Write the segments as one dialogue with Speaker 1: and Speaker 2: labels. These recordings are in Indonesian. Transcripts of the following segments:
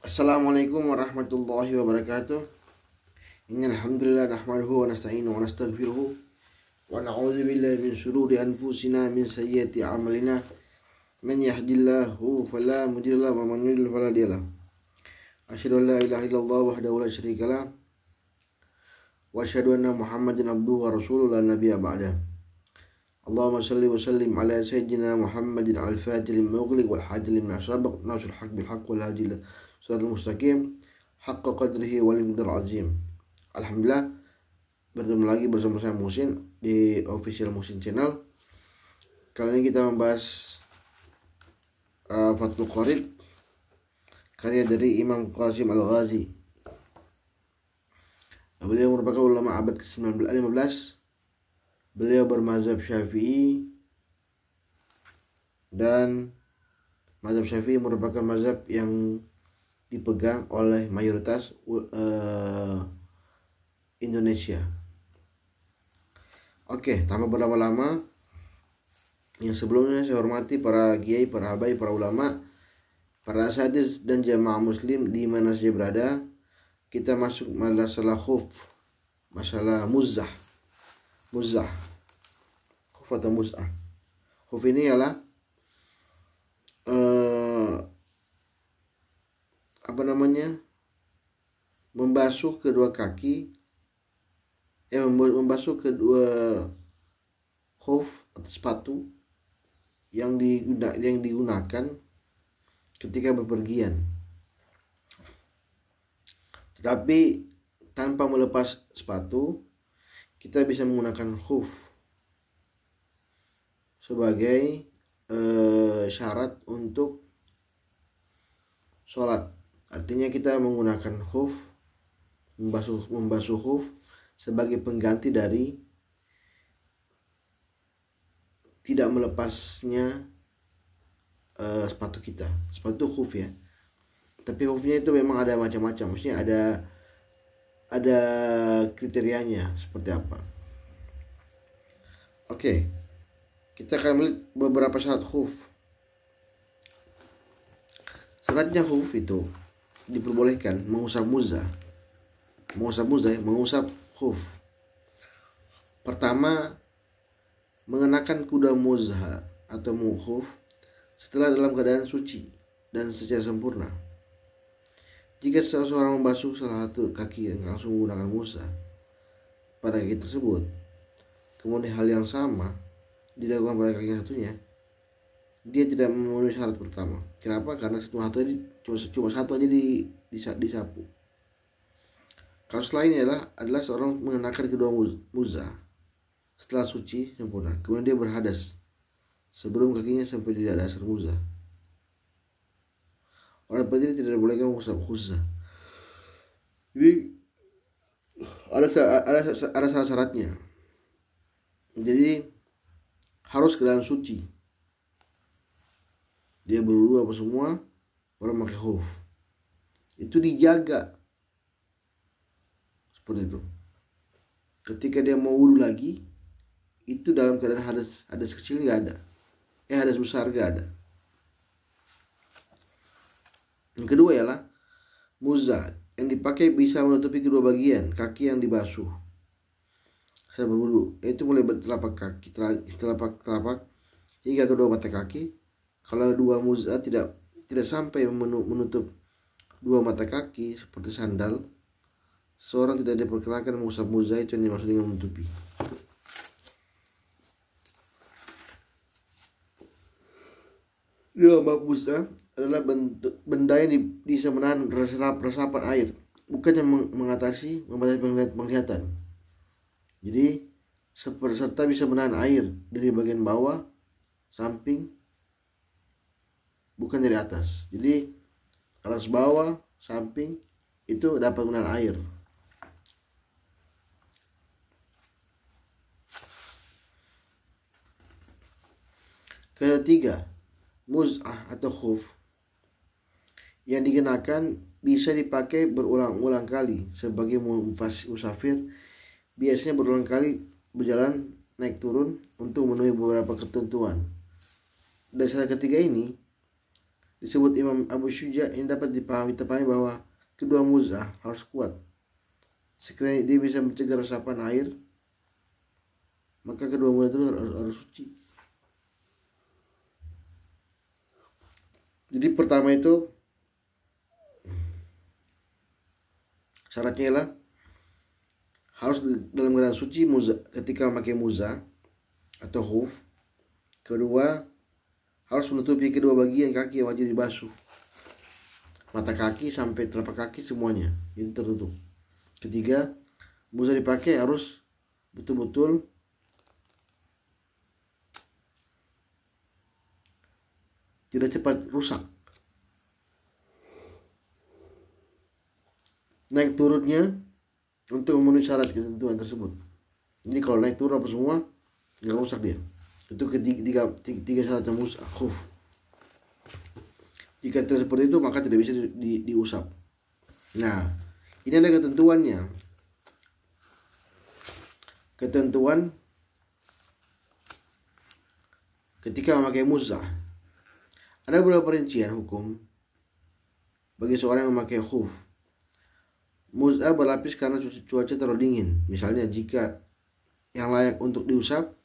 Speaker 1: Assalamualaikum warahmatullahi wabarakatuh. Innal hamdalillah nahmaduhu wa nasta'inuhu wa nastaghfiruhu wa na'udzu billahi min shururi anfusina min sayyiati a'malina. Man yahdihillahu fala mudilla lahu wa man yudlil fala hadiya lahu. Asyhadu an la ilaha illallah wahdahu la syarika lah wa asyhadu anna Muhammadan abduhu wa rasuluhu la nabiyya ba'dah. Allahumma salli wa sallim ala sayyidina Muhammadin al-fatih lima ughliq wal hadi lima sabaq nasrul haqq bil haqq wal hadi ila siratal mustaqim haqqa qadrihi wal miqdar azim. Alhamdulillah, bertemu lagi bersama saya Muhsin di official Muhsin channel. Kali ini kita membahas Fathul Qorib, karya dari Imam Qasim Al-Ghazi. Beliau merupakan ulama abad ke-15. Beliau bermazhab Syafi'i, dan mazhab Syafi'i merupakan mazhab yang dipegang oleh mayoritas Indonesia. Oke, tanpa berlama-lama, yang sebelumnya saya hormati para kiai, para habaib, para ulama, para asatiz dan jamaah muslim di mana saja berada. Kita masuk masalah khuf, masalah muzah. Khuf atau muzah. Khuf ini ialah membasuh kedua kaki, membasuh kedua khuf atau sepatu yang digunakan ketika bepergian, tetapi tanpa melepas sepatu kita bisa menggunakan khuf sebagai syarat untuk sholat. Artinya kita menggunakan khuf, membasuh khuf sebagai pengganti dari tidak melepasnya sepatu kita. Sepatu khuf ya. Tapi khufnya itu memang ada macam-macam. Maksudnya ada kriterianya seperti apa. Oke. Kita akan melihat beberapa syarat khuf. Syaratnya khuf itu diperbolehkan mengusap khuf. Pertama, mengenakan kuda muzah atau khuf setelah dalam keadaan suci dan secara sempurna. Jika seseorang membasuh salah satu kaki yang langsung menggunakan muzah pada kaki tersebut, kemudian hal yang sama dilakukan pada kaki yang satunya, dia tidak memenuhi syarat pertama. Kenapa? Karena cuma satu aja disapu. Kasus lainnya adalah seorang mengenakan kedua muzah setelah suci sempurna, kemudian dia berhadas sebelum kakinya sampai di dasar muzah. Orang seperti ini tidak dibolehkan mengusap khuzah. Jadi ada syarat-syaratnya. Jadi harus keadaan suci. Dia berwudu apa semua, baru pakai khuf. Itu dijaga seperti itu. Ketika dia mau wudu lagi, itu dalam keadaan hadas kecil nggak ada, hadas besar nggak ada. Yang kedua ialah muzah yang dipakai bisa menutupi kedua bagian kaki yang dibasuh saat berwudu, yaitu mulai telapak hingga kedua mata kaki. Kalau dua muzah tidak sampai menutup dua mata kaki seperti sandal, seorang tidak diperkenankan mengusap muzah itu yang dimaksud dengan menutupi. Muzah adalah benda yang bisa menahan resapan air, bukannya membatasi penglihatan. Jadi serta bisa menahan air dari bagian bawah, samping, bukan dari atas. Jadi atas, bawah, samping itu dapat menahan air. Ketiga, muz'ah atau khuf yang dikenakan bisa dipakai berulang-ulang kali sebagai musafir, biasanya berulang kali berjalan naik turun untuk memenuhi beberapa ketentuan. Dan syarat ketiga ini disebut Imam Abu Syuja, ini dapat dipahami bahwa kedua muzah harus kuat. Sekiranya dia bisa mencegah resapan air, maka kedua muzah itu harus suci. Jadi pertama itu syaratnya ialah harus dalam keadaan suci muzah, ketika memakai muzah atau khuf. Kedua, harus menutupi kedua bagian kaki yang wajib dibasuh. Mata kaki sampai telapak kaki semuanya itu tertutup. Ketiga, muzah dipakai harus betul-betul tidak cepat rusak. Naik turunnya untuk memenuhi syarat ketentuan tersebut. Jadi kalau naik turun apa semua nggak rusak dia. Itu tiga syarat yang khuf. Jika tidak seperti itu maka tidak bisa diusap. Nah, ini ada ketentuannya. Ketentuan ketika memakai muzah. Ada beberapa rincian hukum bagi seorang yang memakai khuf. Muzah berlapis karena cuaca terlalu dingin. Misalnya jika yang layak untuk diusap,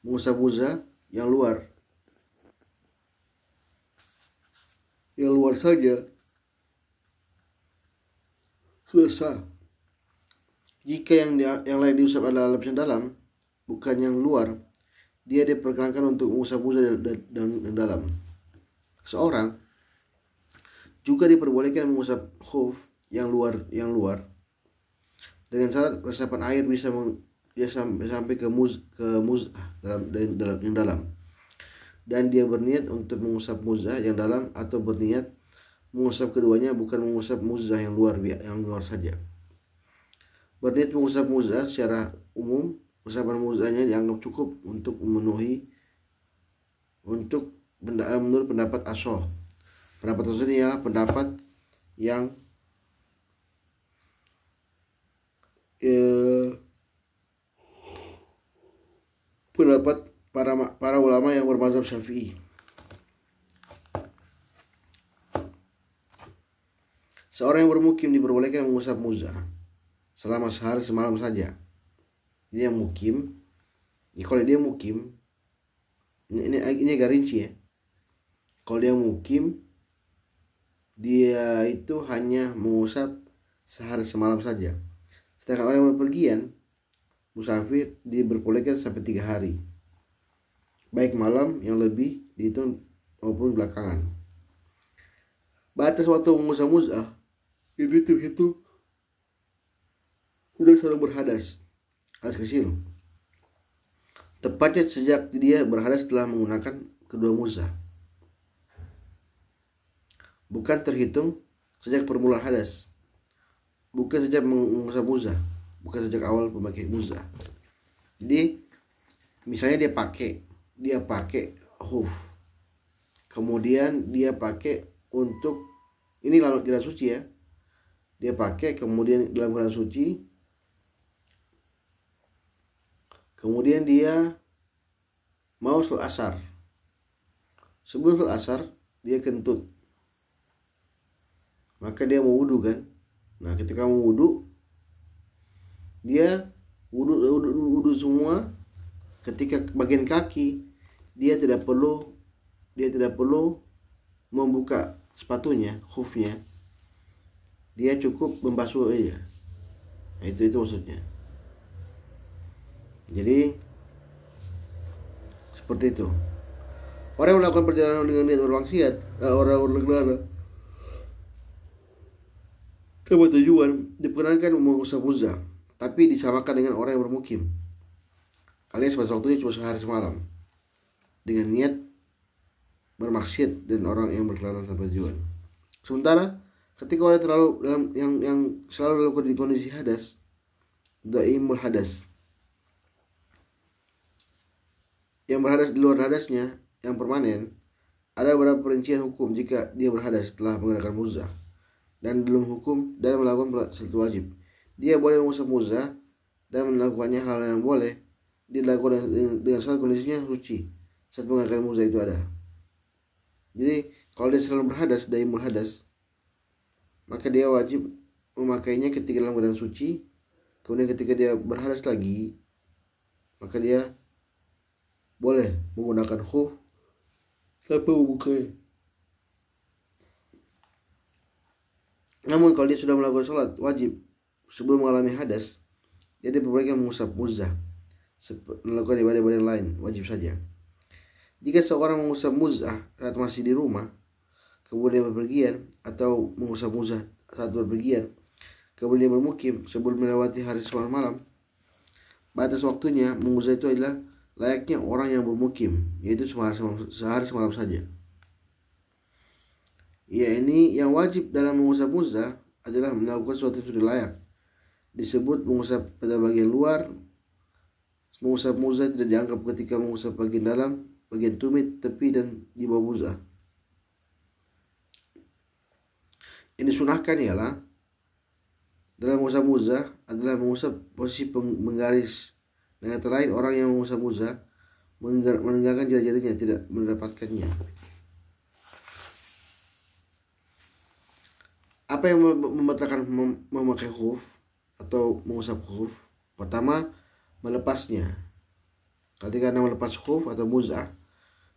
Speaker 1: mengusap muzah yang luar saja sudah sah. Jika yang layak diusap adalah lapisan dalam, bukan yang luar, dia diperkenankan untuk mengusap muzah dan dalam. Seorang juga diperbolehkan mengusap khuf yang luar dengan syarat resapan air bisa sampai ke muzah yang dalam, dan dia berniat untuk mengusap muzah yang dalam atau berniat mengusap keduanya, bukan mengusap muzah yang luar saja. Berniat mengusap muzah secara umum, usapan muzahnya dianggap cukup untuk memenuhi menurut pendapat Ashab. Pendapat tersebut ialah pendapat yang pendapat para ulama yang bermazhab Syafi'i. Seorang yang bermukim diperbolehkan mengusap muzah selama sehari semalam saja. Dia mukim. Kalau dia mukim, ini agak rinci ya. Kalau dia mukim, dia itu hanya mengusap sehari semalam saja. Sedangkan orang yang berpergian, musafir, diperbolehkan sampai 3 hari. Baik malam yang lebih dihitung maupun belakangan. Batas waktu mengusap muzah ini terhitung sudah seorang berhadas, hadas kecil. Tepatnya sejak dia berhadas setelah menggunakan kedua muzah. Bukan terhitung sejak permulaan hadas. Bukan sejak mengusap muzah. Bukan sejak awal memakai muzah. Jadi misalnya dia pakai khuf. Kemudian dia pakai untuk ini lalu tidak suci ya. Dia pakai kemudian dalam keadaan suci. Kemudian dia mau sholat asar. Sebelum sholat asar dia kentut. Maka dia mau wudu kan. Nah ketika mau wudu, dia wudu semua. Ketika bagian kaki dia tidak perlu membuka sepatunya, khufnya. Dia cukup membasuh aja. Nah, itu maksudnya. Jadi seperti itu. Orang yang melakukan perjalanan dengan niat bermaksiat, orang berlegara tanpa tujuan, diperkenankan mengusap muzah, tapi disamakan dengan orang yang bermukim. Alias pada waktunya cuma sehari semalam dengan niat bermaksiat dan orang yang berkelana tanpa tujuan. Sementara ketika orang terlalu yang selalu dalam kondisi hadas, daimul hadas, yang berhadas di luar hadasnya yang permanen, ada beberapa perincian hukum jika dia berhadas setelah menggunakan muzah, dan belum hukum dan melakukan satu wajib. Dia boleh mengusap muzah dan melakukannya hal yang boleh dilakukan dengan saat kondisinya suci saat menggunakan muzah itu ada. Jadi kalau dia selalu berhadas, daimul hadas, maka dia wajib memakainya ketika dalam keadaan suci. Kemudian ketika dia berhadas lagi, maka dia boleh menggunakan khuf tanpa membukanya. Namun kalau dia sudah melakukan sholat wajib sebelum mengalami hadas, dia diperbolehkan mengusap muzah, melakukan ibadah-ibadah lain wajib saja. Jika seorang mengusap muzah saat masih di rumah, kemudian berpergian, atau mengusap muzah saat berpergian, kemudian bermukim sebelum melewati hari semalam malam, batas waktunya mengusap itu adalah layaknya orang yang bermukim, yaitu sehari semalam saja. Ya, ini yang wajib dalam mengusap muzah adalah melakukan sesuatu yang sudah layak. Disebut mengusap pada bagian luar. Mengusap muzah tidak dianggap ketika mengusap bagian dalam, bagian tumit, tepi, dan di bawah muzah. Yang disunahkan ialah dalam mengusap muzah adalah mengusap posisi menggaris. Dengan kata lain, orang yang mengusap muzah menegakkan jari-jarinya, tidak mendapatkannya. Apa yang membatalkan memakai khuf atau mengusap khuf? Pertama, melepasnya. Ketika Anda melepas khuf atau muzah,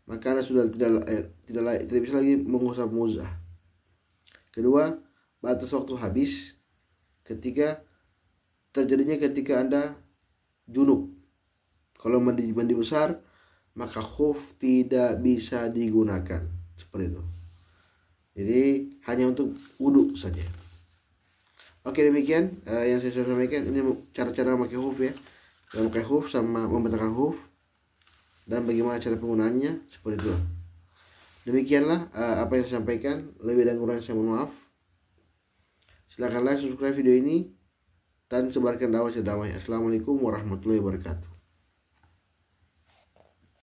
Speaker 1: maka Anda sudah tidak bisa lagi mengusap muzah. Kedua, batas waktu habis ketika Anda junub. Kalau mandi besar, maka khuf tidak bisa digunakan. Seperti itu. Jadi hanya untuk wudhu saja. Oke, demikian yang saya sampaikan. Ini cara-cara memakai khuf ya. Memakai khuf sama membatalkan khuf, dan bagaimana cara penggunaannya, seperti itu. Demikianlah apa yang saya sampaikan. Lebih dan kurang saya mohon maaf. Silakan like, subscribe video ini, dan sebarkan dakwah sedamai. Assalamualaikum warahmatullahi wabarakatuh.